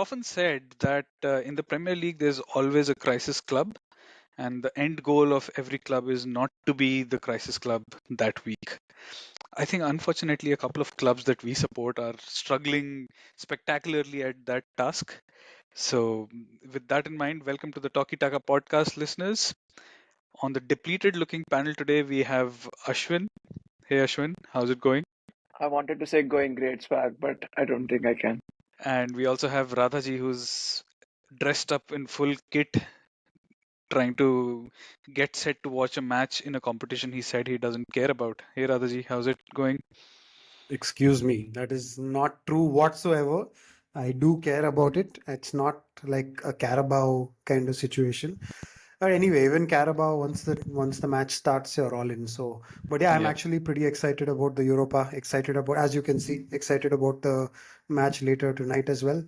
often said that in the Premier League, there's always a crisis club, and the end goal of every club is not to be the crisis club that week. I think, unfortunately, a couple of clubs that we support are struggling spectacularly at that task. So, with that in mind, welcome to the Talkie Taka podcast, listeners. On the depleted looking panel today, we have Ashwin. Hey, Ashwin, how's it going? I wanted to say going great swag, but I don't think I can. And we also have Radhaji, who's dressed up in full kit, trying to get set to watch a match in a competition he said he doesn't care about. Hey, Radhaji, how's it going? Excuse me, that is not true whatsoever. I do care about it. It's not like a Carabao kind of situation. But anyway, even Carabao, once the match starts, you're all in. So, but yeah, I'm Yeah. actually pretty excited about the Europa. Excited about, as you can see, excited about the match later tonight as well.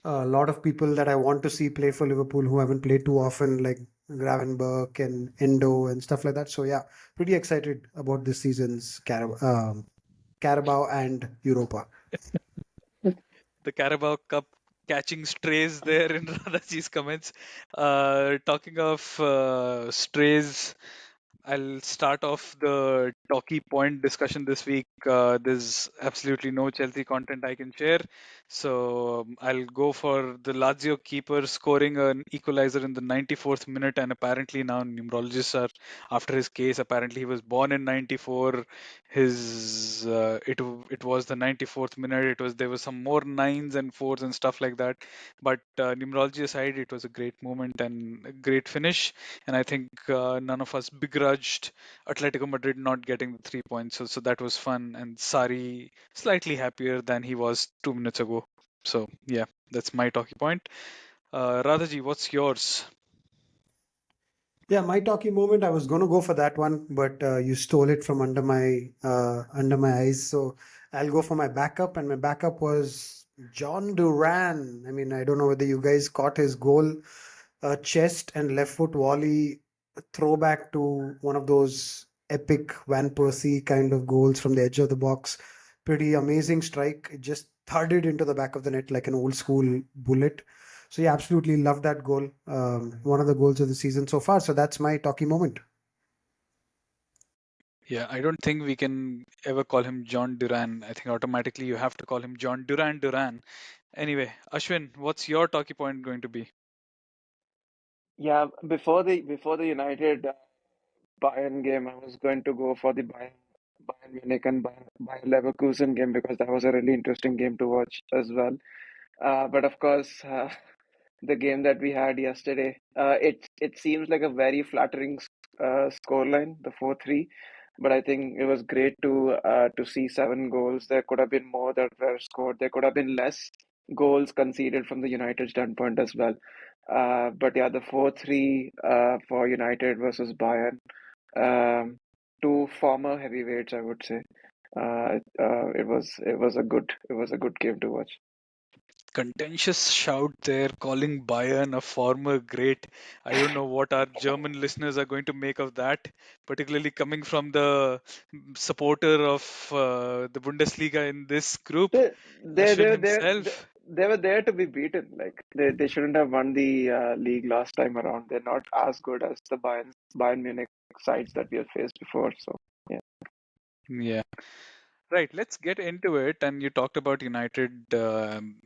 A lot of people that I want to see play for Liverpool who haven't played too often, like Gravenberch and Endo and stuff like that. So yeah, pretty excited about this season's Carabao and Europa. The Carabao Cup catching strays there in Radhaji's comments. Talking of strays, I'll start off the talkie point discussion this week. There's absolutely no Chelsea content I can share. So I'll go for the Lazio keeper scoring an equalizer in the 94th minute. And apparently now numerologists are after his case. Apparently he was born in 94. It was the 94th minute. There was some more nines and fours and stuff like that. But numerology aside, it was a great moment and a great finish, and I think none of us begrudged Atletico Madrid not getting the 3 points. So that was fun, and Sari slightly happier than he was 2 minutes ago. So yeah, that's my talking point. Radhaji, what's yours? Yeah, my talking moment. I was going to go for that one, but you stole it from under my eyes. So I'll go for my backup, and my backup was John Duran. I mean, I don't know whether you guys caught his goal, chest and left foot volley, throwback to one of those epic Van Persie kind of goals from the edge of the box. Pretty amazing strike. It just thudded into the back of the net like an old school bullet. So yeah, absolutely love that goal. One of the goals of the season so far. So that's my talkie moment. Yeah, I don't think we can ever call him John Duran. I think automatically you have to call him John Duran Duran. Anyway, Ashwin, what's your talkie point going to be? Yeah, before the United Bayern game, I was going to go for the Bayern Munich and Bayern Leverkusen game because that was a really interesting game to watch as well. But of course, the game that we had yesterday, it seems like a very flattering scoreline, the 4-3. But I think it was great to see 7 goals. There could have been more that were scored. There could have been less goals conceded from the United standpoint as well. But yeah, the 4-3 for United versus Bayern, um, two former heavyweights, I would say. It was a good game to watch. Contentious shout there, calling Bayern a former great. I don't know what our German listeners are going to make of that, particularly coming from the supporter of the Bundesliga in this group, They they Ashwin they they himself. they were there to be beaten. Like they shouldn't have won the league last time around. They're not as good as the Bayern Munich sides that we have faced before. So yeah. Yeah. Right, let's get into it. And you talked about United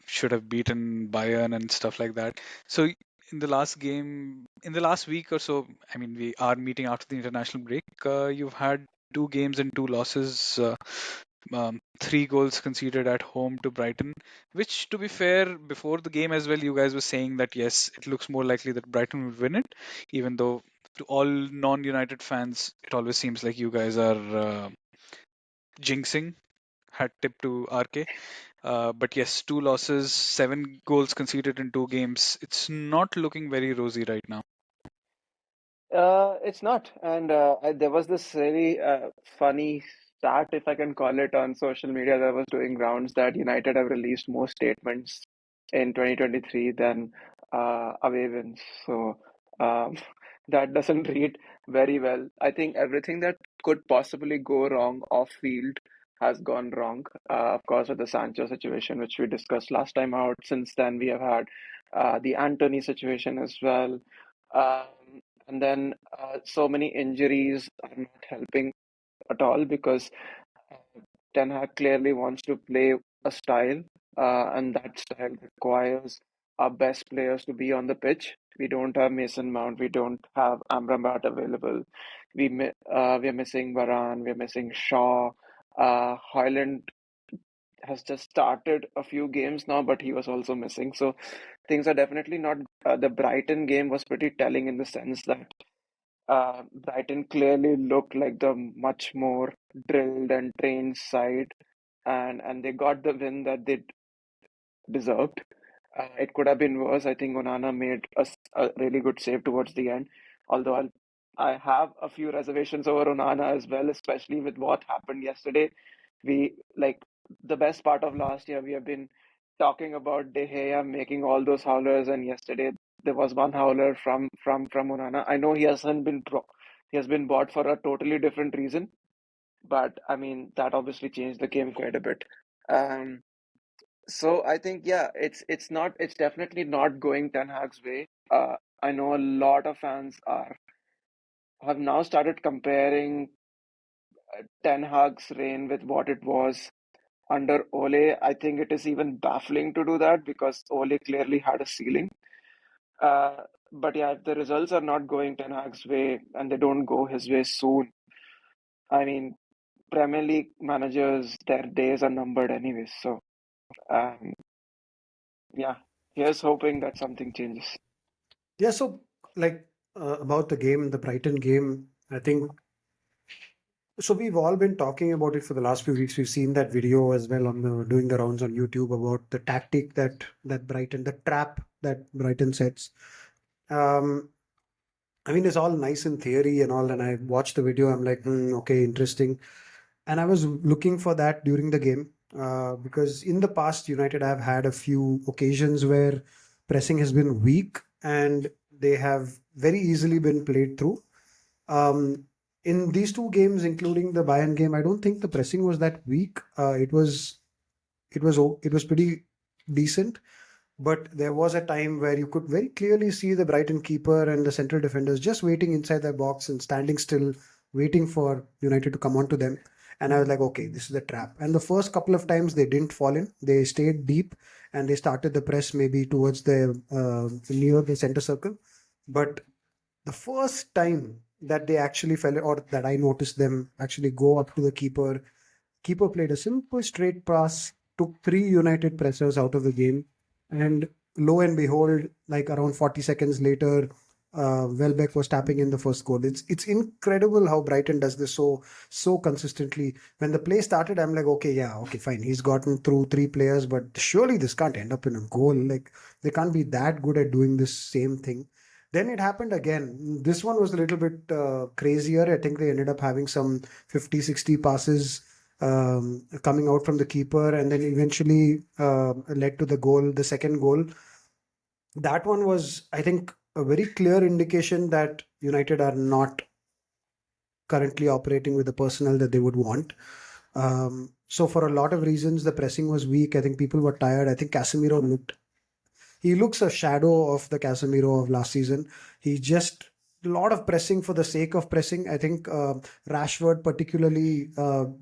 should have beaten Bayern and stuff like that. So, in the last game, in the last week or so, I mean, we are meeting after the international break. You've had 2 games and 2 losses, 3 goals conceded at home to Brighton, which, to be fair, before the game as well, you guys were saying that yes, it looks more likely that Brighton will win it, even though to all non United fans, it always seems like you guys are jinxing. Hat tip to RK. But yes, 2 losses, 7 goals conceded in 2 games. It's not looking very rosy right now. It's not. And there was this really funny stat, if I can call it, on social media that was doing rounds that United have released more statements in 2023 than away wins. So that doesn't read very well. I think everything that could possibly go wrong off field has gone wrong. Of course, with the Sancho situation, which we discussed last time out. Since then, we have had the Anthony situation as well. And then so many injuries are not helping at all because Ten Hag clearly wants to play a style, and that style requires our best players to be on the pitch. We don't have Mason Mount, we don't have Amrabat available. We are missing Varane, we are missing Shaw. Hoyland has just started a few games now, but he was also missing. So things are definitely not. The Brighton game was pretty telling in the sense that Brighton clearly looked like the much more drilled and trained side, and they got the win that they deserved. It could have been worse. I think Onana made a really good save towards the end. Although I have a few reservations over Onana as well, especially with what happened yesterday. We like the best part of last year. We have been talking about De Gea making all those howlers, and yesterday there was one howler from Onana. I know he has been bought for a totally different reason, but I mean that obviously changed the game quite a bit. Um, so I think yeah, it's definitely not going Ten Hag's way. I know a lot of fans are have now started comparing Ten Hag's reign with what it was under Ole. I think it is even baffling to do that because Ole clearly had a ceiling. Uh, but yeah, if the results are not going Ten Hag's way and they don't go his way soon, I mean, Premier League managers, their days are numbered anyways. So um, yeah, here's hoping that something changes. Yeah, so like about the game, the Brighton game, I think so. We've all been talking about it for the last few weeks. We've seen that video as well on doing the rounds on YouTube about the tactic that Brighton, the trap that Brighton sets. Um, I mean, it's all nice in theory and all, and I watched the video. I'm like, okay, interesting. And I was looking for that during the game because in the past, United have had a few occasions where pressing has been weak and they have very easily been played through. Um, in these two games, including the Bayern game, I don't think the pressing was that weak. It was pretty decent, but there was a time where you could very clearly see the Brighton keeper and the central defenders just waiting inside their box and standing still, waiting for United to come onto them. And I was like, okay, this is a trap. And the first couple of times they didn't fall in, they stayed deep and they started the press maybe towards the near the center circle. But the first time that they actually fell, or that I noticed them actually go up to the keeper, keeper played a simple straight pass, took three United pressers out of the game, and lo and behold, like around 40 seconds later, Welbeck was tapping in the first goal. It's incredible how Brighton does this so consistently. When the play started, I'm like, okay, yeah, okay, fine. He's gotten through three players, but surely this can't end up in a goal. Like they can't be that good at doing this same thing. Then it happened again. This one was a little bit crazier. I think they ended up having some 50, 60 passes coming out from the keeper, and then eventually led to the goal, the second goal. That one was, I think, a very clear indication that United are not currently operating with the personnel that they would want. So for a lot of reasons, the pressing was weak. I think people were tired. I think Casemiro he looks a shadow of the Casemiro of last season. He just a lot of pressing for the sake of pressing. I think Rashford particularly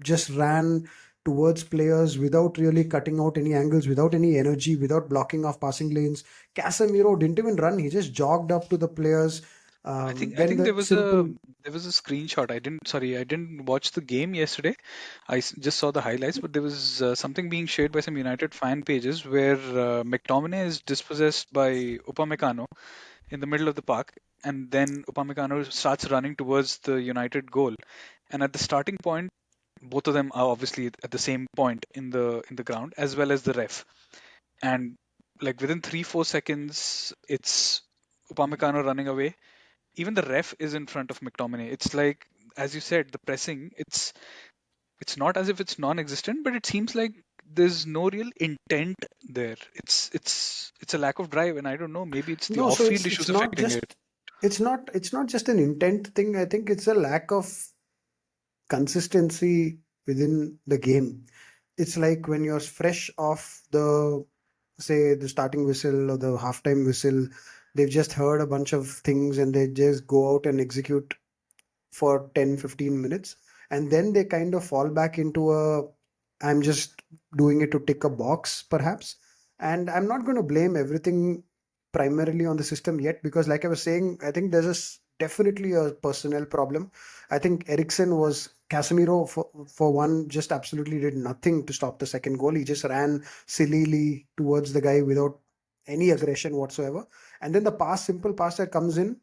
just ran towards players without really cutting out any angles, without any energy, without blocking off passing lanes. Casemiro didn't even run; he just jogged up to the players. I Then think the simple there was a screenshot. I didn't watch the game yesterday. Just saw the highlights, but there was something being shared by some United fan pages where McTominay is dispossessed by Upamecano in the middle of the park, and then Upamecano starts running towards the United goal. And at the starting point, both of them are obviously at the same point in the ground, as well as the ref. And like within 3-4 seconds, it's Upamecano running away. Even the ref is in front of McTominay. It's like, as you said, the pressing. It's not as if it's non-existent, but it seems like there's no real intent there. It's a lack of drive, and I don't know. Maybe it's the no, so off-field it's issues not affecting it. just it's not just an intent thing. I think it's a lack of consistency within the game. It's like when you're fresh off the, say, the starting whistle or the halftime whistle, they've just heard a bunch of things and they just go out and execute for 10-15 minutes, and then they kind of fall back into a, I'm just doing it to tick a box perhaps. And I'm not going to blame everything primarily on the system yet, because like I was saying, I think there's definitely a personnel problem. I think Ericsson was Casemiro for one just absolutely did nothing to stop the second goal. He just ran sillily towards the guy without any aggression whatsoever. And then the simple pass that comes in,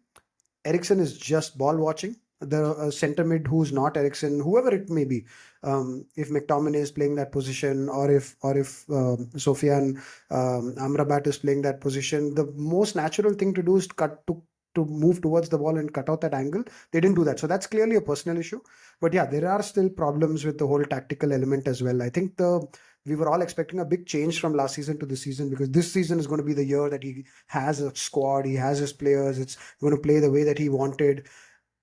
Ericsson is just ball watching. The center mid who's not Ericsson, whoever it may be, if McTominay is playing that position, or if Sofian Amrabat is playing that position, the most natural thing to do is to move towards the ball and cut out that angle. They didn't do that, so that's clearly a personal issue. But yeah, there are still problems with the whole tactical element as well. I think we were all expecting a big change from last season to this season, because this season is going to be the year that he has a squad, he has his players. It's going to play the way that he wanted.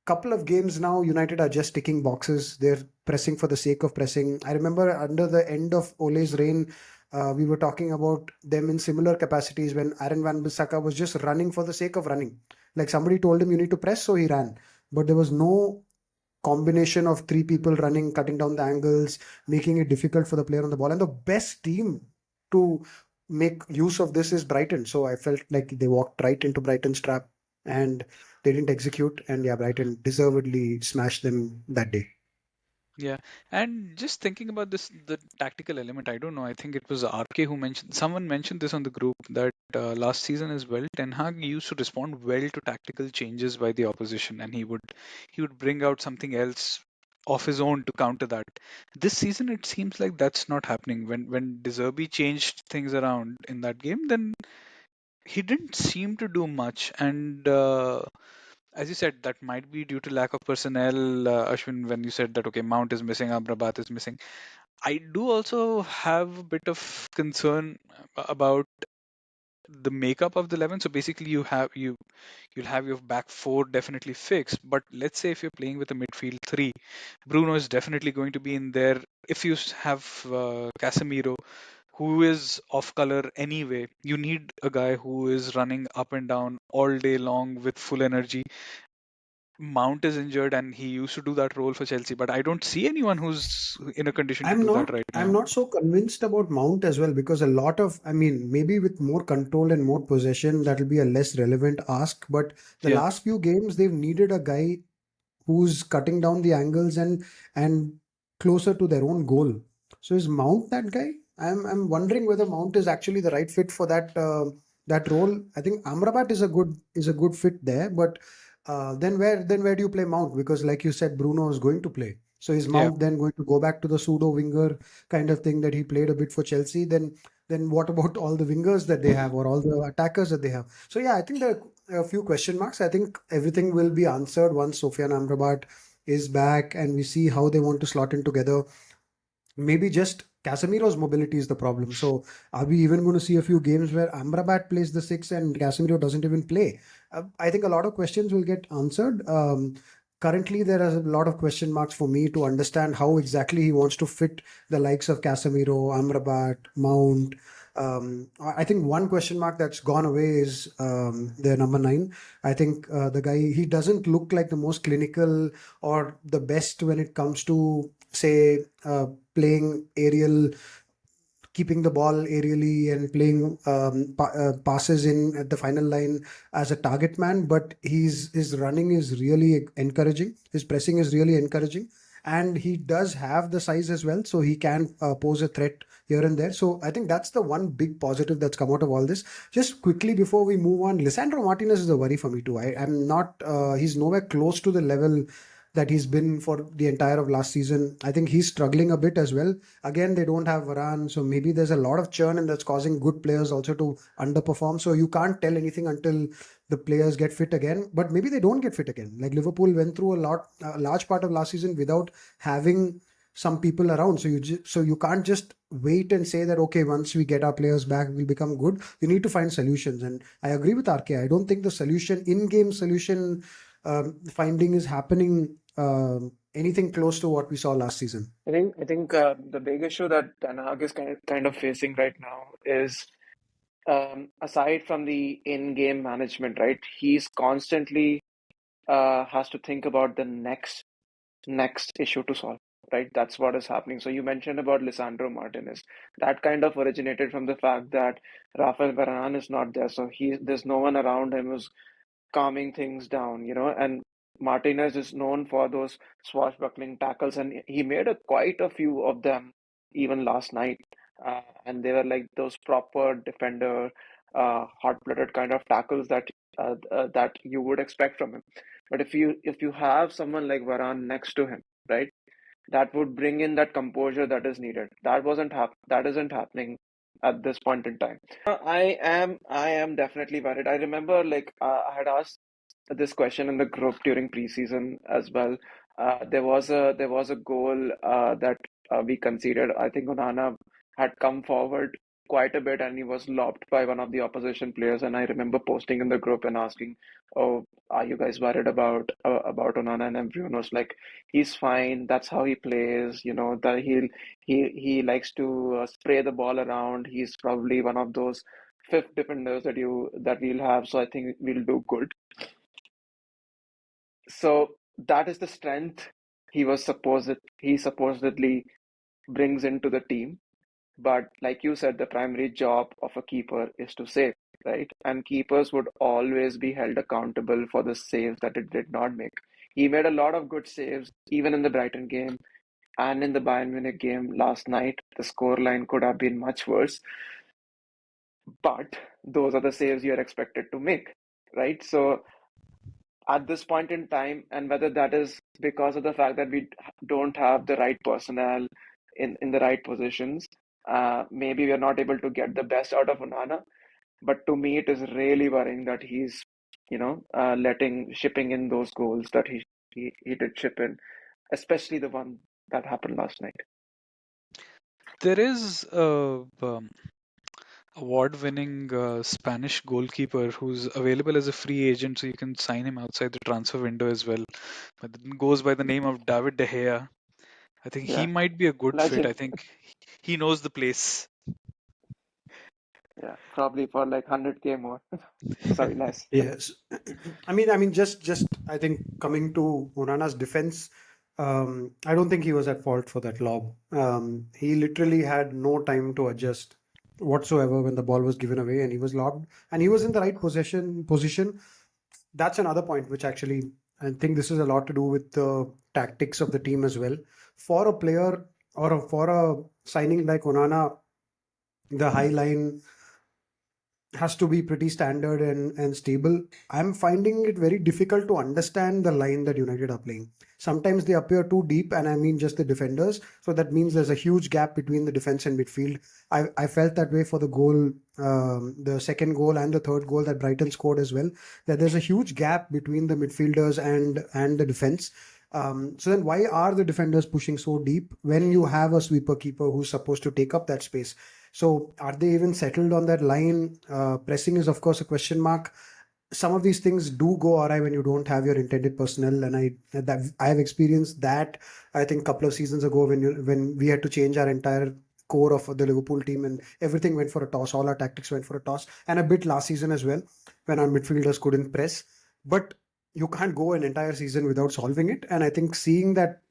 Couple of games now, United are just ticking boxes. They're pressing for the sake of pressing. I remember under the end of Ole's reign, we were talking about them in similar capacities when Aaron Wan-Bissaka was just running for the sake of running. Like somebody told him you need to press, so he ran. But there was no combination of three people running, cutting down the angles, making it difficult for the player on the ball. And the best team to make use of this is Brighton. So I felt like they walked right into Brighton's trap and they didn't execute. And yeah, Brighton deservedly smashed them that day. Yeah, and just thinking about this, the tactical element, I don't know. I think it was RK who mentioned, someone mentioned this on the group that last season as well, Ten Hag used to respond well to tactical changes by the opposition, and he would bring out something else of his own to counter that. This season, it seems like that's not happening. When De Zerbi changed things around in that game, then he didn't seem to do much, and as you said, that might be due to lack of personnel, Ashwin, when you said that, okay, Mount is missing, Amrabat is missing. I do also have a bit of concern about the makeup of the 11. So basically, you'll have your back four definitely fixed. But let's say if you're playing with a midfield three, Bruno is definitely going to be in there. If you have Casemiro, who is off color anyway, you need a guy who is running up and down all day long with full energy. Mount is injured and he used to do that role for Chelsea, but I don't see anyone who's in a condition to do that right I'm now. not so convinced about Mount as well, because a lot of, I mean, maybe with more control and more possession, that'll be a less relevant ask. But the Yeah, last few games, they've needed a guy who's cutting down the angles and closer to their own goal. So is Mount that guy? I'm wondering whether Mount is actually the right fit for that role. I think Amrabat is a good fit there, but then where do you play Mount? Because like you said, Bruno is going to play. So is yeah. Mount then going to go back to the pseudo winger kind of thing that he played a bit for Chelsea? Then what about all the wingers that they have or all the attackers that they have? So yeah, I think there are a few question marks. I think everything will be answered once Sofian Amrabat is back and we see how they want to slot in together. Maybe just Casemiro's mobility is the problem. So are we even going to see a few games where Amrabat plays the six and Casemiro doesn't even play? I think a lot of questions will get answered. Currently, there are a lot of question marks for me to understand how exactly he wants to fit the likes of Casemiro, Amrabat, Mount. I think one question mark that's gone away is their number nine. I think the guy, he doesn't look like the most clinical or the best when it comes to, say, playing aerial, keeping the ball aerially and playing passes in at the final line as a target man. But his running is really encouraging. His pressing is really encouraging. And he does have the size as well, so he can pose a threat here and there. So I think that's the one big positive that's come out of all this. Just quickly before we move on, Lisandro Martinez is a worry for me too. I'm not, he's nowhere close to the level that he's been for the entire of last season. I think he's struggling a bit as well. Again, they don't have Varane, so maybe there's a lot of churn and that's causing good players also to underperform. So you can't tell anything until the players get fit again. But maybe they don't get fit again. Like Liverpool went through a large part of last season without having some people around. So you can't just wait and say that okay, once we get our players back, we'll become good. You need to find solutions. And I agree with RK. I don't think the solution, in-game solution finding is happening anything close to what we saw last season. I think the big issue that Ten Hag is kind of facing right now is aside from the in-game management, right? He's constantly has to think about the next issue to solve, right? That's what is happening. So you mentioned about Lisandro Martinez. That kind of originated from the fact that Rafael Varane is not there, so there's no one around him who's calming things down, and Martinez is known for those swashbuckling tackles, and he made quite a few of them even last night. And they were like those proper defender, hot-blooded kind of tackles that you would expect from him. But if you have someone like Varane next to him, right, that would bring in that composure that is needed. That isn't happening at this point in time. I am definitely worried. I remember like I had asked this question in the group during preseason as well. There was a goal that we conceded. I think Onana had come forward quite a bit and he was lobbed by one of the opposition players. And I remember posting in the group and asking, "Oh, are you guys worried about Onana?" And everyone was like, "He's fine. That's how he plays. That he likes to spray the ball around. He's probably one of those fifth defenders that we'll have. So I think we'll do good." So that is the strength he supposedly brings into the team. But like you said, the primary job of a keeper is to save, right? And keepers would always be held accountable for the saves that it did not make. He made a lot of good saves, even in the Brighton game and in the Bayern Munich game last night. The scoreline could have been much worse, but those are the saves you're expected to make, right? So at this point in time, and whether that is because of the fact that we don't have the right personnel in the right positions, maybe we are not able to get the best out of Onana. But to me, it is really worrying that he's, shipping in those goals that he did ship in, especially the one that happened last night. There is a award-winning Spanish goalkeeper who's available as a free agent, so you can sign him outside the transfer window as well. But it goes by the name of David De Gea. I think he Yeah, might be a good fit. I legend. think he knows the place. Yeah, probably for like 100K more. Sorry, less. Yes, I mean, just I think coming to Onana's defense, I don't think he was at fault for that lob. He literally had no time to adjust whatsoever when the ball was given away and he was lobbed and he was in the right position. That's another point which actually I think this is a lot to do with the tactics of the team as well. For a player or for a signing like Onana, the high line has to be pretty standard and stable. I'm finding it very difficult to understand the line that United are playing. Sometimes they appear too deep, and I mean just the defenders. So that means there's a huge gap between the defense and midfield. I felt that way for the goal, the second goal and the third goal that Brighton scored as well. That there's a huge gap between the midfielders and the defense. So then why are the defenders pushing so deep when you have a sweeper keeper who's supposed to take up that space? So are they even settled on that line? Pressing is of course a question mark. Some of these things do go awry when you don't have your intended personnel, and I have experienced that. I think a couple of seasons ago when we had to change our entire core of the Liverpool team and everything went for a toss. All our tactics went for a toss, and a bit last season as well when our midfielders couldn't press. But you can't go an entire season without solving it, and I think seeing that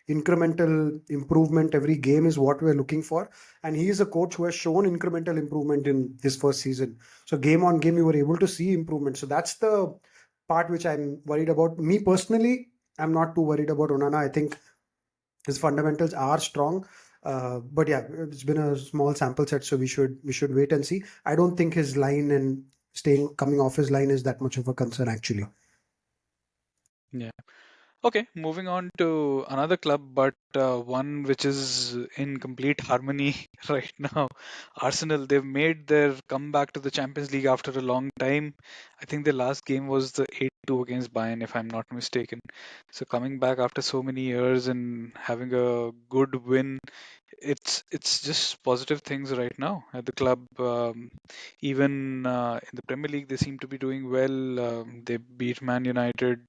incremental improvement every game is what we're looking for. And he is a coach who has shown incremental improvement in his first season. So game on game, you were able to see improvement. So that's the part which I'm worried about. Me personally, I'm not too worried about Onana. I think his fundamentals are strong. But yeah, it's been a small sample set, so we should wait and see. I don't think his line and staying coming off his line is that much of a concern actually. Yeah. Okay, moving on to another club, but one which is in complete harmony right now. Arsenal, they've made their comeback to the Champions League after a long time. I think the last game was the 8-2 against Bayern, if I'm not mistaken. So coming back after so many years and having a good win it's just positive things right now at the club. Even in the Premier League, they seem to be doing well. They beat Man United.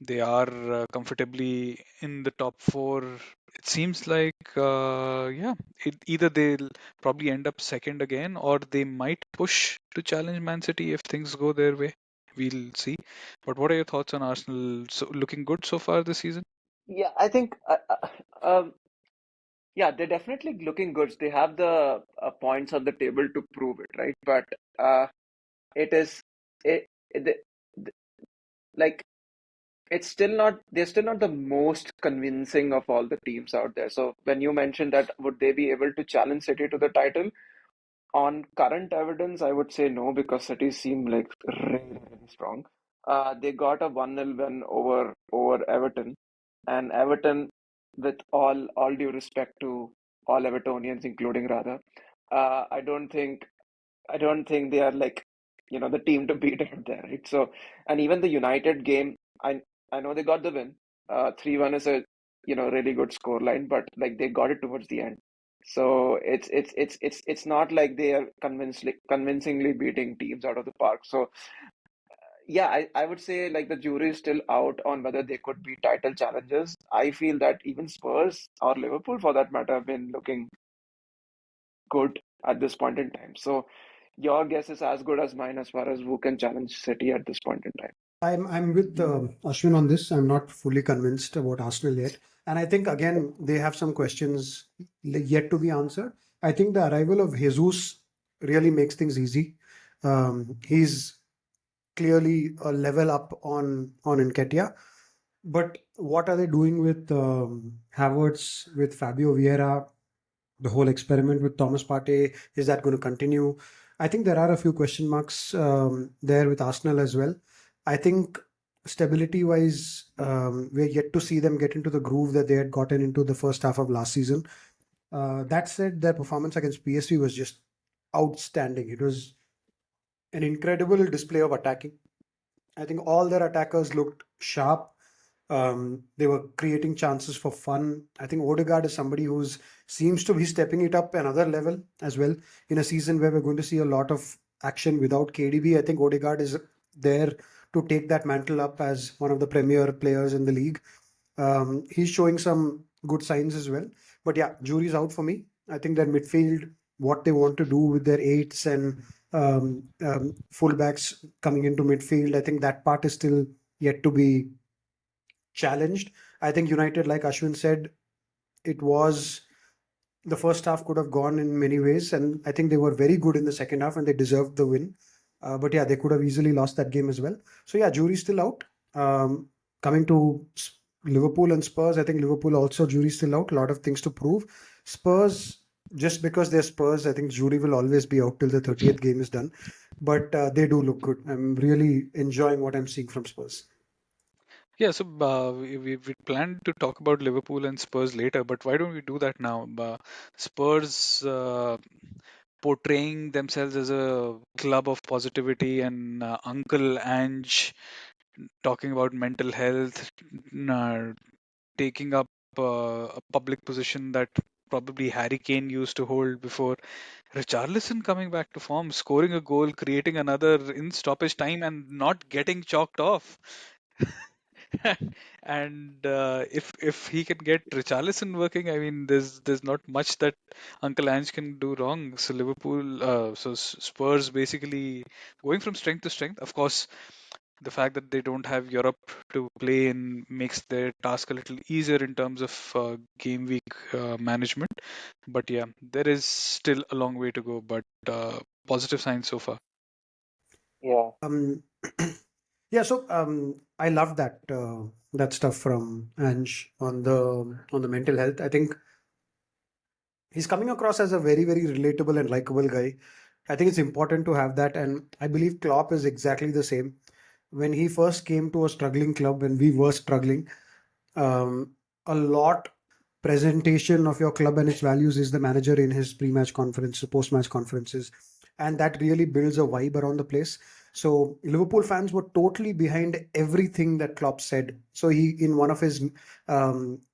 They are comfortably in the top four. It seems like, yeah, either they'll probably end up second again, or they might push to challenge Man City if things go their way. We'll see. But what are your thoughts on Arsenal? So, looking good so far this season? Yeah, I think yeah, they're definitely looking good. They have the points on the table to prove it, right? But it is it, the- like it's still not they're still not the most convincing of all the teams out there. So when you mentioned that would they be able to challenge City to the title, on current evidence, I would say no because City seem like really strong. They got a 1-0 win over Everton, and Everton, with all due respect to all Evertonians, including Radha, I don't think they are like, the team to beat out there, right? So, and even the United game, I know they got the win. 3-1 is a, really good score line, but like they got it towards the end. So it's not like they are convincingly beating teams out of the park. So yeah, I would say like the jury is still out on whether they could be title challengers. I feel that even Spurs or Liverpool for that matter have been looking good at this point in time. So your guess is as good as mine as far as who can challenge City at this point in time. I'm with Ashwin on this. I'm not fully convinced about Arsenal yet, and I think again they have some questions yet to be answered. I think the arrival of Jesus really makes things easy. He's clearly a level up on Nketiah, but what are they doing with Havertz, with Fabio Vieira? The whole experiment with Thomas Partey, is that going to continue? I think there are a few question marks there with Arsenal as well. I think stability wise, we're yet to see them get into the groove that they had gotten into the first half of last season. That said, their performance against PSV was just outstanding. It was an incredible display of attacking. I think all their attackers looked sharp. They were creating chances for fun. I think Odegaard is somebody who's seems to be stepping it up another level as well in a season where we're going to see a lot of action without KDB. I think Odegaard is there to take that mantle up as one of the premier players in the league. He's showing some good signs as well. But yeah, jury's out for me. I think their midfield, what they want to do with their eights and fullbacks coming into midfield, I think that part is still yet to be challenged. I think United, like Ashwin said, it was the first half could have gone in many ways, and I think they were very good in the second half and they deserved the win. But yeah, they could have easily lost that game as well. So yeah, jury's still out. Coming to Liverpool and Spurs, I think Liverpool also jury's still out. A lot of things to prove. Spurs, just because they're Spurs, I think jury will always be out till the 30th game is done. But they do look good. I'm really enjoying what I'm seeing from Spurs. Yeah, so we planned to talk about Liverpool and Spurs later, but why don't we do that now? Spurs portraying themselves as a club of positivity, and Uncle Ange talking about mental health, uh, taking up a public position that probably Harry Kane used to hold before. Richarlison coming back to form, scoring a goal, creating another in stoppage time, and not getting chalked off. And if he can get Richarlison working, I mean, there's not much that Uncle Ange can do wrong. So Liverpool, Spurs basically going from strength to strength. Of course, the fact that they don't have Europe to play in makes their task a little easier in terms of game week management. But yeah, there is still a long way to go. But positive signs so far. Yeah. Um, yeah, so I love that stuff from Ange on the mental health. I think he's coming across as a very, very relatable and likable guy. I think it's important to have that, and I believe Klopp is exactly the same. When he first came to a struggling club, when we were struggling, a lot presentation of your club and its values is the manager in his pre-match conference, post-match conferences, and that really builds a vibe around the place. So Liverpool fans were totally behind everything that Klopp said. So he, in one of his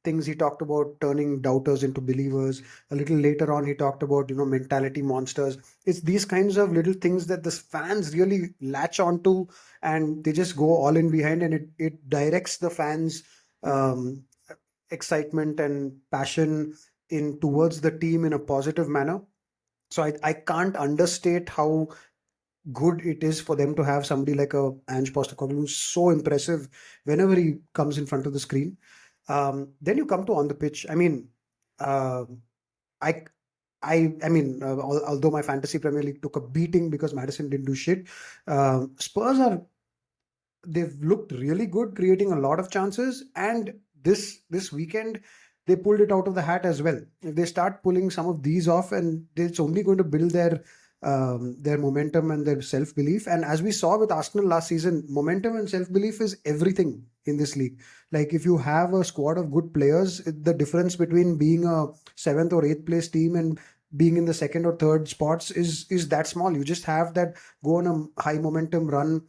things, he talked about turning doubters into believers. A little later on, he talked about, mentality monsters. It's these kinds of little things that the fans really latch onto, and they just go all in behind, and it directs the fans' um, excitement and passion in towards the team in a positive manner. So I can't understate how good it is for them to have somebody like a Ange Postecoglou who's so impressive whenever he comes in front of the screen. Then you come to on the pitch. I mean, uh, I although my fantasy Premier League took a beating because Madison didn't do shit, Spurs are they've looked really good, creating a lot of chances. And this weekend, they pulled it out of the hat as well. If they start pulling some of these off, and it's only going to build their momentum and their self belief. And as we saw with Arsenal last season, momentum and self belief is everything in this league. Like if you have a squad of good players, the difference between being a seventh or eighth place team and being in the second or third spots is that small. You just have that go on a high momentum run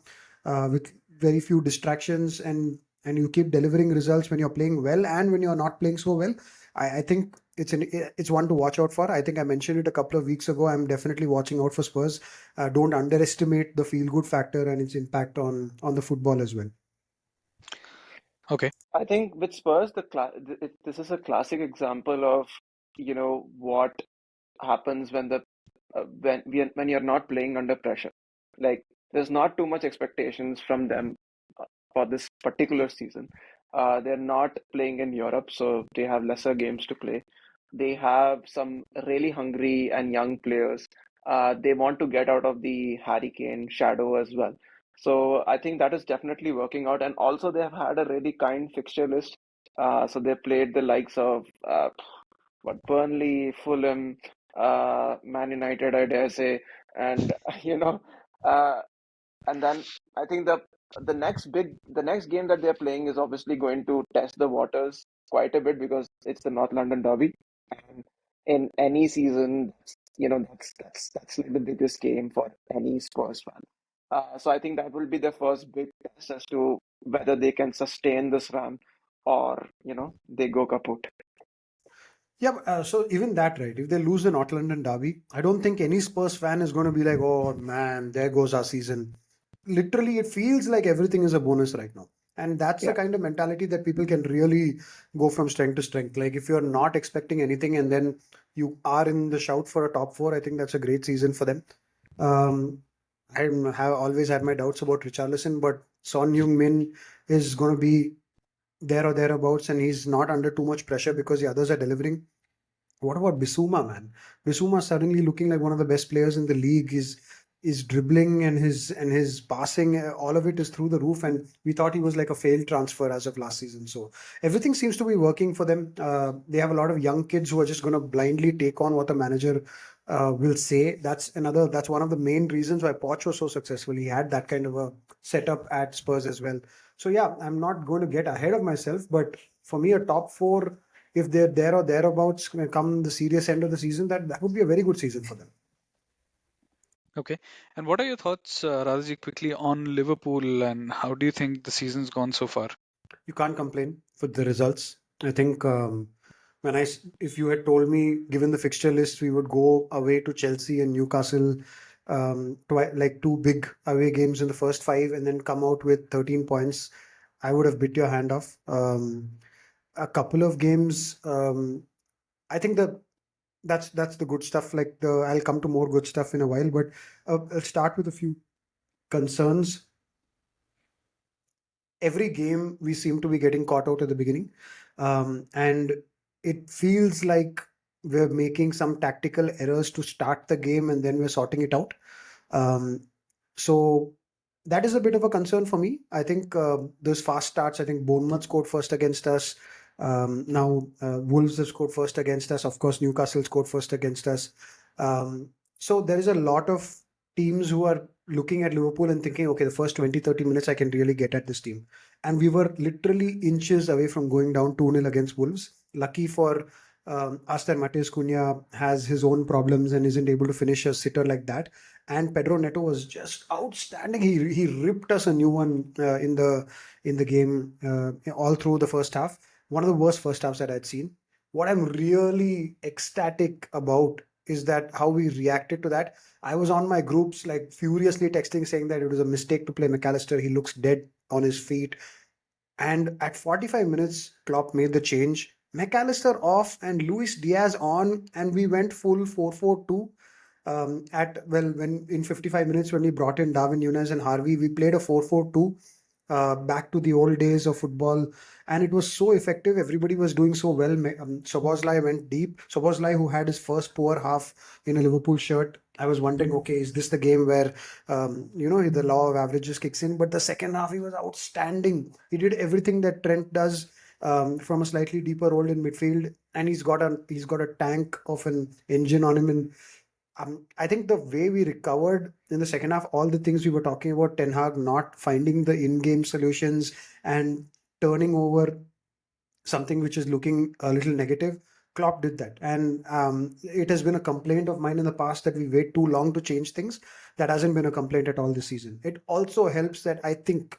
with very few distractions, and you keep delivering results when you're playing well and when you're not playing so well. I think it's one to watch out for. I think I mentioned it a couple of weeks ago. I'm definitely watching out for Spurs. Don't underestimate the feel good factor and its impact on the football as well. Okay. I think with Spurs, this is a classic example of, what happens when when you're not playing under pressure. Like there's not too much expectations from them for this particular season. They're not playing in Europe, so they have lesser games to play. They have some really hungry and young players. They want to get out of the Harry Kane shadow as well. So I think that is definitely working out. And also they have had a really kind fixture list. So they played the likes of Burnley, Fulham, Man United, I dare say, and uh, and then I think the next game that they're playing is obviously going to test the waters quite a bit because it's the North London Derby, and in any season, that's like the biggest game for any Spurs fan. So I think that will be the first big test as to whether they can sustain this run or they go kaput. Yeah, so even that, right? If they lose the North London derby, I don't think any Spurs fan is going to be like, "Oh man, there goes our season." Literally, it feels like everything is a bonus right now, and that's the Yeah. kind of mentality that people can really go from strength to strength. Like if you're not expecting anything and then you are in the shout for a top four, I think that's a great season for them. Um, I have always had my doubts about Richarlison, but Son Heung-min is going to be there or thereabouts, and he's not under too much pressure because the others are delivering. What about Bissouma, man? Bissouma suddenly looking like one of the best players in the league. Is dribbling and his passing, all of it is through the roof. And we thought he was like a failed transfer as of last season. So everything seems to be working for them. They have a lot of young kids who are just going to blindly take on what the manager will say. That's one of the main reasons why Poch was so successful. He had that kind of a setup at Spurs as well. So yeah, I'm not going to get ahead of myself, but for me, a top four, if they're there or thereabouts come the serious end of the season, that would be a very good season for them. Okay. And what are your thoughts, Radhaji, quickly on Liverpool, and how do you think the season's gone so far? You can't complain for the results. I think if you had told me, given the fixture list, we would go away to Chelsea and Newcastle, like two big away games in the first five, and then come out with 13 points, I would have bit your hand off. A couple of games, I think that's the good stuff. Like I'll come to more good stuff in a while, but I'll start with a few concerns. Every game we seem to be getting caught out at the beginning, and it feels like we're making some tactical errors to start the game and then we're sorting it out. Um, so that is a bit of a concern for me. I think those fast starts, I think Bournemouth scored first against us. Now Wolves have scored first against us. Of course, Newcastle scored first against us. So there is a lot of teams who are looking at Liverpool and thinking, okay, the first 20-30 minutes I can really get at this team. And we were literally inches away from going down 2-0 against Wolves. Lucky for us that Mateus Cunha has his own problems and isn't able to finish a sitter like that. and Pedro Neto was just outstanding. He ripped us a new one in the game all through the first half. One of the worst first halves that I'd seen. What I'm really ecstatic about is that how we reacted to that. I was on my groups like furiously texting saying that it was a mistake to play McAllister. He looks dead on his feet. And at 45 minutes, Klopp made the change. McAllister off and Luis Diaz on, and we went full 4-4-2. When in 55 minutes, when we brought in Darwin Núñez and Harvey, we played a 4-4-2, back to the old days of football, and it was so effective. Everybody was doing so well. Szoboszlai went deep. Szoboszlai, who had his first poor half in a Liverpool shirt, I was wondering, okay, is this the game where the law of averages kicks in? But the second half, he was outstanding. He did everything that Trent does, from a slightly deeper role in midfield, and he's got a tank of an engine on him. And I think the way we recovered in the second half, all the things we were talking about, Ten Hag not finding the in-game solutions and turning over something which is looking a little negative, Klopp did that. And it has been a complaint of mine in the past that we wait too long to change things. That hasn't been a complaint at all this season. It also helps that I think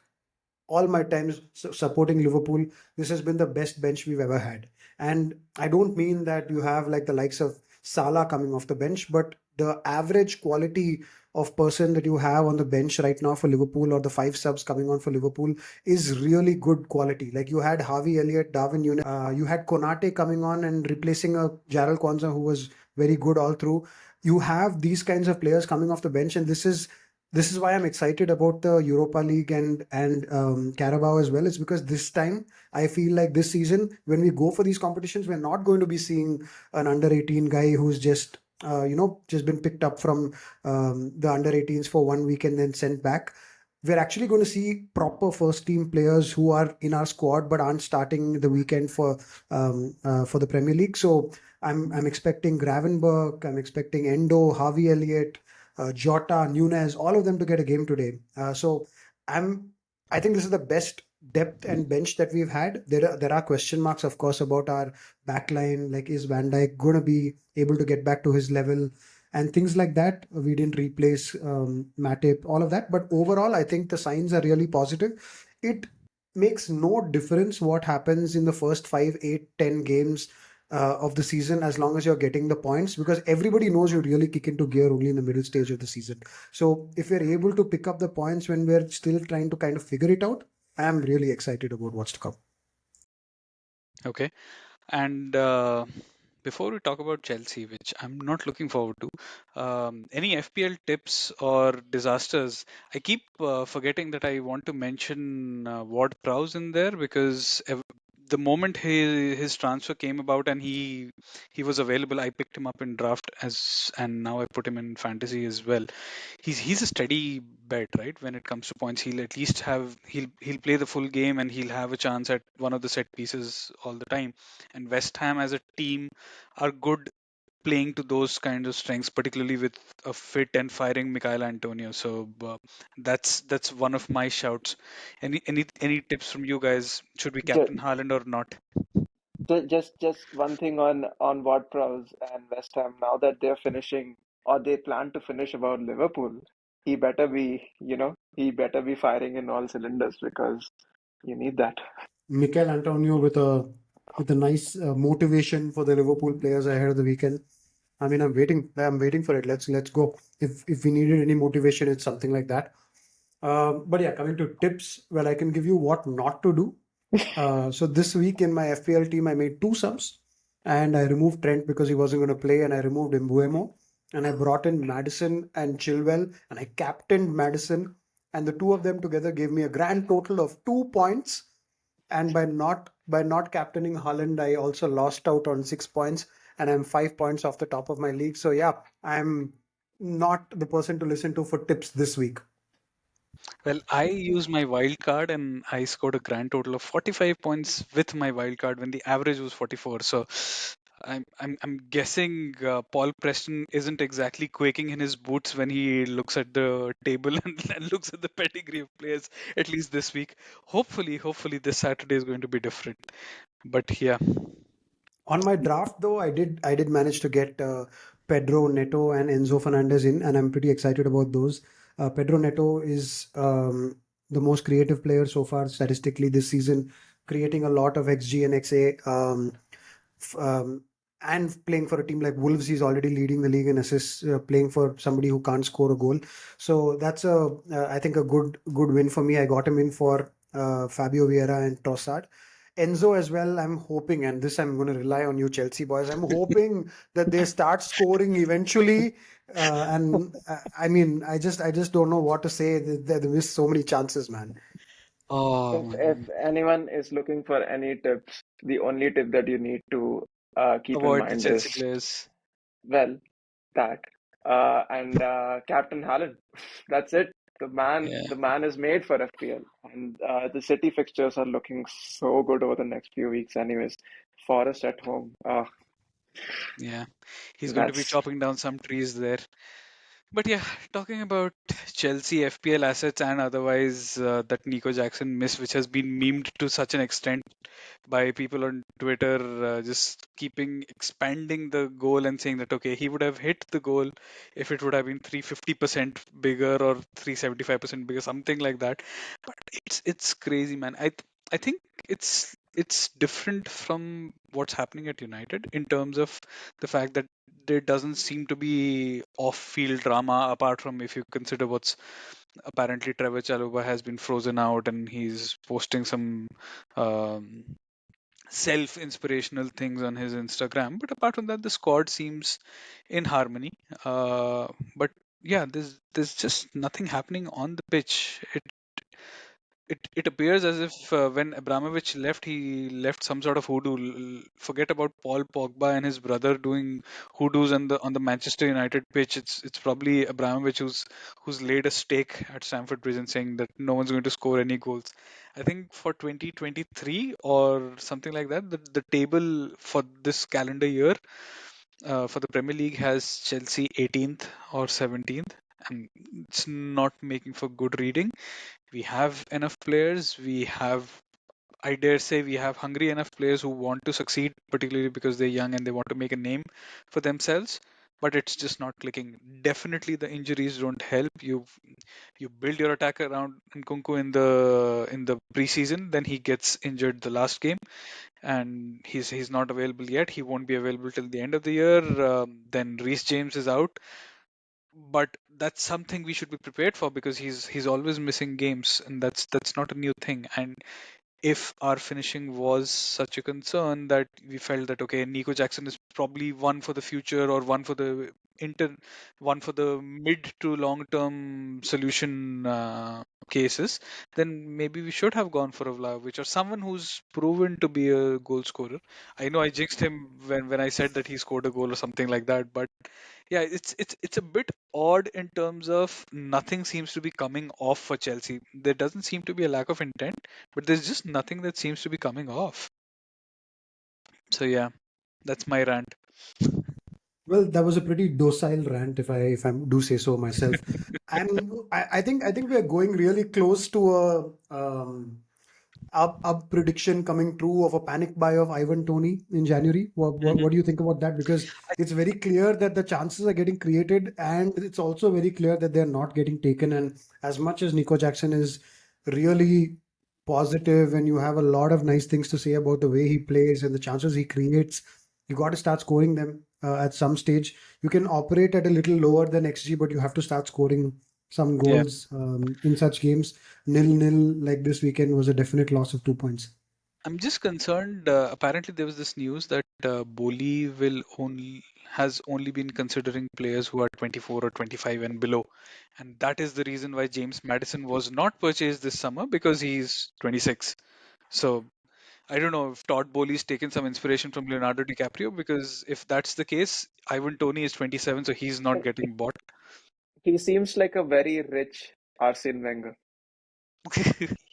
all my times supporting Liverpool, this has been the best bench we've ever had. And I don't mean that you have like the likes of Salah coming off the bench, but the average quality of person that you have on the bench right now for Liverpool, or the five subs coming on for Liverpool, is really good quality. Like you had Harvey Elliott, Darwin Núñez, you had Konate coming on and replacing a Jarrell Kwanzaa who was very good all through. You have these kinds of players coming off the bench, and this is why I'm excited about the Europa League and Carabao as well. It's because this time I feel like this season when we go for these competitions, we're not going to be seeing an under 18 guy who's just been picked up from the under 18s for 1 week and then sent back. We're actually going to see proper first team players who are in our squad but aren't starting the weekend for the Premier League. So I'm expecting Gravenberg, I'm expecting Endo, Harvey Elliott, Jota, Nunez, all of them to get a game today. I'm, I think this is the best depth and bench that we've had. There are question marks, of course, about our backline. Like, is Van Dijk going to be able to get back to his level? And things like that. We didn't replace Matip, all of that. But overall, I think the signs are really positive. It makes no difference what happens in the first 5, 8, 10 games of the season, as long as you're getting the points, because everybody knows you really kick into gear only in the middle stage of the season. So if we're able to pick up the points when we're still trying to kind of figure it out, I'm really excited about what's to come. Okay. And before we talk about Chelsea, which I'm not looking forward to, any FPL tips or disasters? I keep forgetting that I want to mention Ward Prowse in there because the moment his transfer came about and he was available, I picked him up in draft and now I put him in fantasy as well. He's a steady bet, right? When it comes to points, he'll at least have he'll play the full game and he'll have a chance at one of the set pieces all the time. And West Ham as a team are good playing to those kinds of strengths, particularly with a fit and firing Michael Antonio. So that's one of my shouts. Any tips from you guys? Should we Just, captain Haaland or not? just one thing on Ward-Prowse and West Ham. Now that they're finishing, or they plan to finish about Liverpool, he better be firing in all cylinders because you need that. Mikel Antonio with a nice motivation for the Liverpool players ahead of the weekend. I mean, I'm waiting for it. Let's go. If we needed any motivation, it's something like that. But yeah, coming to tips, well, I can give you what not to do. So this week in my FPL team, I made two subs, and I removed Trent because he wasn't going to play, and I removed Mbuemo, and I brought in Madison and Chilwell, and I captained Madison, and the two of them together gave me a grand total of 2 points. And by not captaining Holland, I also lost out on 6 points, and I'm 5 points off the top of my league. So yeah, I'm not the person to listen to for tips this week. Well, I used my wild card and I scored a grand total of 45 points with my wild card when the average was 44. So I'm guessing Paul Preston isn't exactly quaking in his boots when he looks at the table and looks at the pedigree of players, at least this week. Hopefully this Saturday is going to be different. But yeah, On my draft, though, I did manage to get Pedro Neto and Enzo Fernandez in, and I'm pretty excited about those. Pedro Neto is the most creative player so far statistically this season, creating a lot of XG and XA. F- um, and playing for a team like Wolves, he's already leading the league in assists, playing for somebody who can't score a goal. So that's I think a good win for me. I got him in for Fabio Vieira and Trossard. Enzo as well, I'm hoping, and this I'm going to rely on you, Chelsea boys. I'm hoping that they start scoring eventually. I mean, I just don't know what to say. They missed so many chances, man. Oh If man, anyone is looking for any tips, the only tip that you need to keep in avoid the mind Chelsea is, players. well, that and Captain Haaland. That's it. Yeah, The man is made for FPL, and the City fixtures are looking so good over the next few weeks. Anyways, Forest at home. yeah. He's going to be That's chopping down some trees there. But yeah, talking about Chelsea FPL assets and otherwise that Nico Jackson miss, which has been memed to such an extent by people on Twitter, just keeping expanding the goal and saying that okay, he would have hit the goal if it would have been 350% bigger or 375% bigger, something like that. But it's crazy, man. I think it's different from what's happening at United in terms of the fact that there doesn't seem to be off-field drama apart from if you consider what's apparently Trevor Chalobah has been frozen out and he's posting some um, self-inspirational things on his Instagram. But apart from that, the squad seems in harmony. But yeah, there's just nothing happening on the pitch. It appears as if when Abramovich left, he left some sort of hoodoo. Forget about Paul Pogba and his brother doing hoodoos on the Manchester United pitch. It's probably Abramovich who's laid a stake at Stamford Bridge and saying that no one's going to score any goals. I think for 2023 or something like that, the table for this calendar year for the Premier League has Chelsea 18th or 17th, and it's not making for good reading. We have enough players. I dare say, we have hungry enough players who want to succeed, particularly because they're young and they want to make a name for themselves. But it's just not clicking. Definitely, the injuries don't help. You build your attack around Nkunku in the preseason, then he gets injured the last game, and he's not available yet. He won't be available till the end of the year. Then Reece James is out, but that's something we should be prepared for because he's always missing games, and that's not a new thing. And if our finishing was such a concern that we felt that okay, Nico Jackson is probably one for the future or inter one for the mid to long term solution cases, then maybe we should have gone for a Vlahovic or someone who's proven to be a goal scorer. I know I jinxed him when I said that he scored a goal or something like that, but yeah, it's a bit odd in terms of nothing seems to be coming off for Chelsea. There doesn't seem to be a lack of intent, but there's just nothing that seems to be coming off. So yeah, that's my rant. Well, that was a pretty docile rant, if I do say so myself. And I think we are going really close to a prediction coming true of a panic buy of Ivan Toney in January. Mhm. What do you think about that? Because it's very clear that the chances are getting created, and it's also very clear that they're not getting taken. And as much as Nico Jackson is really positive, and you have a lot of nice things to say about the way he plays and the chances he creates, you got to start scoring them at some stage. You can operate at a little lower than XG, but you have to start scoring some Yeah, goals in such games. Nil-nil like this weekend was a definite loss of 2 points. I'm just concerned. Apparently, there was this news that Boli will only has only been considering players who are 24 or 25 and below, and that is the reason why James Madison was not purchased this summer because he's 26. So I don't know if Todd Bowley's taken some inspiration from Leonardo DiCaprio because if that's the case, Ivan Toney is 27, so he's not getting bought. he seems like a very rich Arsene Wenger.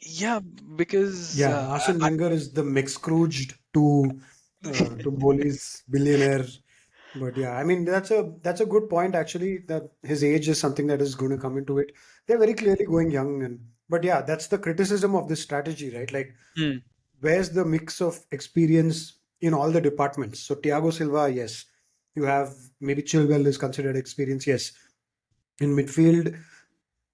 Yeah, because Yeah, Arsene Wenger is the McScrooged to Boli's billionaire. But yeah, I mean that's a good point actually. That his age is something that is going to come into it. They're very clearly going young, and but yeah, that's the criticism of this strategy, right? Like, Hmm, where's the mix of experience in all the departments? So Thiago Silva, yes. You have maybe Chilwell is considered experienced, yes. In midfield,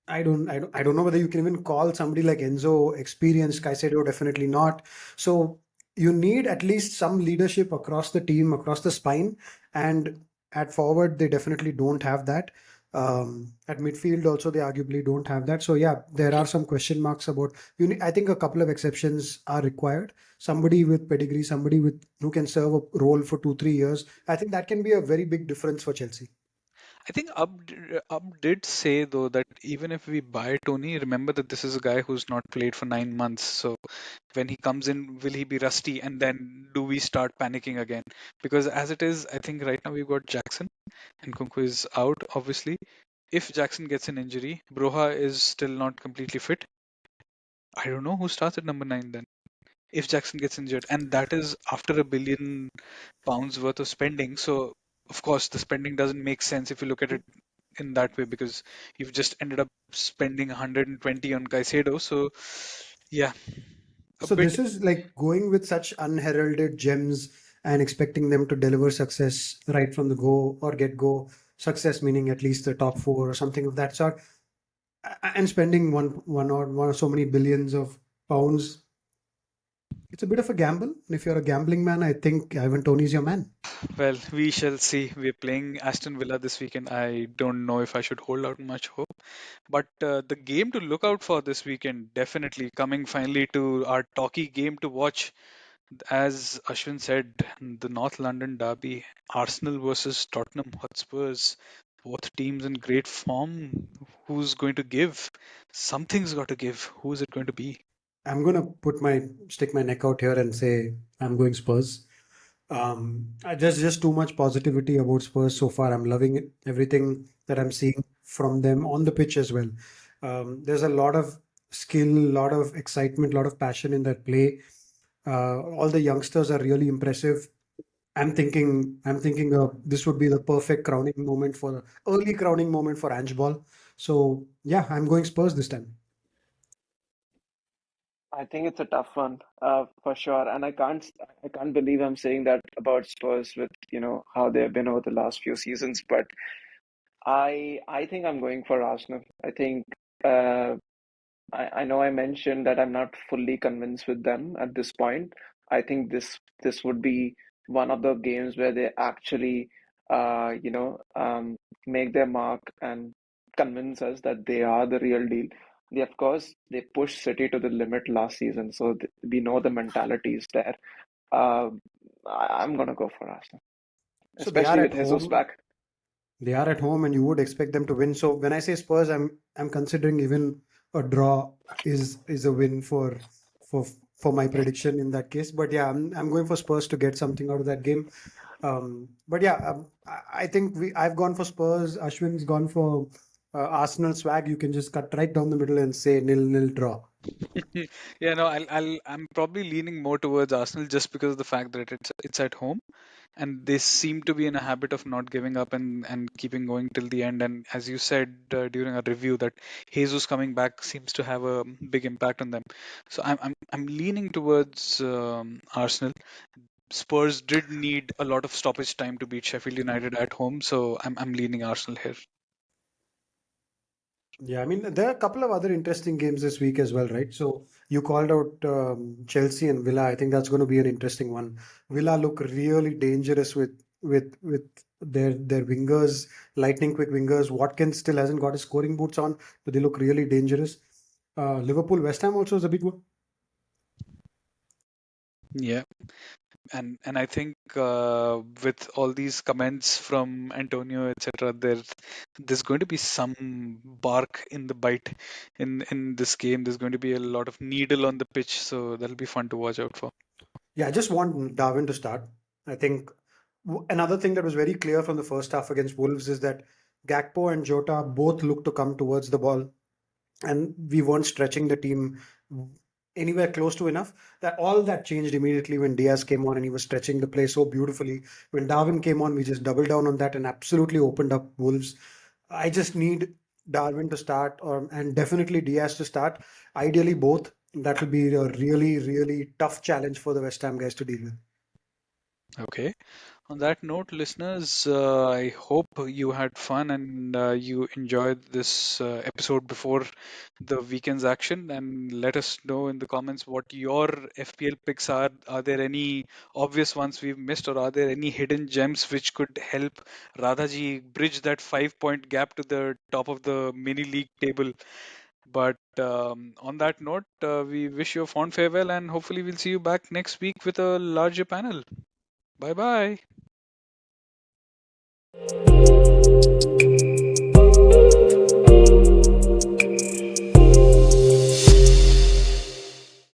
I don't know whether you can even call somebody like Enzo experienced. Caicedo definitely not. So you need at least some leadership across the team, across the spine, and at forward they definitely don't have that. At midfield also they arguably don't have that. So yeah, there are some question marks about. I think a couple of exceptions are required. Somebody with pedigree, somebody with who can serve a role for 2 3 years. I think that can be a very big difference for Chelsea. I think Up did say though that even if we buy Tony, remember that this is a guy who's not played for 9 months. So when he comes in, will he be rusty? And then do we start panicking again? Because as it is, I think right now we've got Jackson and Kunku is out, obviously. If Jackson gets an injury, Broha is still not completely fit. I don't know who starts at number 9 then. If Jackson gets injured, and that is after £1 billion worth of spending. So of course the spending doesn't make sense if you look at it in that way because you've just ended up spending 120 on Caicedo. So yeah, a So bit. this is like going with such unheralded gems and expecting them to deliver success right from the go or get go. Success meaning at least the top four or something of that sort, and spending one or so many billions of pounds. It's a bit of a gamble. And if you're a gambling man, I think Ivan Toney's your man. Well, we shall see. We're playing Aston Villa this weekend. I don't know if I should hold out much hope. But the game to look out for this weekend, definitely coming finally to our talkie game to watch. As Ashwin said, the North London derby, Arsenal versus Tottenham Hotspurs, both teams in great form. Who's going to give? Something's got to give. Who is it going to be? I'm gonna stick my neck out here and say I'm going Spurs. There's just too much positivity about Spurs so far. I'm loving it, everything that I'm seeing from them on the pitch as well. There's a lot of skill, a lot of excitement, a lot of passion in that play. All the youngsters are really impressive. I'm thinking this would be the perfect crowning moment for early crowning moment for Ange Ball. So yeah, I'm going Spurs this time. I think it's a tough one, for sure. And I can't believe I'm saying that about Spurs with, how they've been over the last few seasons. But I think I'm going for Arsenal. I think, uh, I know I mentioned that I'm not fully convinced with them at this point. I think this would be one of the games where they actually, make their mark and convince us that they are the real deal. Of course, they pushed City to the limit last season, so we know the mentality is there. Um, I'm gonna go for Arsenal, So they are especially at with Jesus home. back. They are at home, and you would expect them to win. So when I say Spurs, I'm considering even a draw is a win for for my prediction in that case. But yeah, I'm going for Spurs to get something out of that game. But yeah, I think I've gone for Spurs. Ashwin's gone for Arsenal swag. You can just cut right down the middle and say 0-0 draw. Yeah, no, I'm probably leaning more towards Arsenal just because of the fact that it's at home, and they seem to be in a habit of not giving up and keeping going till the end. And as you said during our review, that Jesus coming back seems to have a big impact on them. So I'm leaning towards Arsenal. Spurs did need a lot of stoppage time to beat Sheffield United at home, so I'm leaning Arsenal here. Yeah, I mean, there are a couple of other interesting games this week as well, right? So you called out Chelsea and Villa. I think that's going to be an interesting one. Villa look really dangerous with their wingers, lightning quick wingers. Watkins still hasn't got his scoring boots on, but they look really dangerous. Liverpool West Ham also is a big one. Yeah. And I think with all these comments from Antonio, etc., there's going to be some bark in the bite in this game. There's going to be a lot of needle on the pitch, so that'll be fun to watch out for. Yeah, I just want Darwin to start. I think another thing that was very clear from the first half against Wolves is that Gakpo and Jota both look to come towards the ball, and we weren't stretching the team anywhere close to enough. That all that changed immediately when Diaz came on and he was stretching the play so beautifully. When Darwin came on, we just doubled down on that and absolutely opened up Wolves. I just need Darwin to start, and definitely Diaz to start. Ideally, both. That will be a really, really tough challenge for the West Ham guys to deal with. Okay. On that note, listeners, I hope you had fun and you enjoyed this episode before the weekend's action. And let us know in the comments what your FPL picks are. Are there any obvious ones we've missed, or are there any hidden gems which could help Radhaji bridge that 5 point gap to the top of the mini league table? But on that note, we wish you a fond farewell, and hopefully, we'll see you back next week with a larger panel. Bye bye.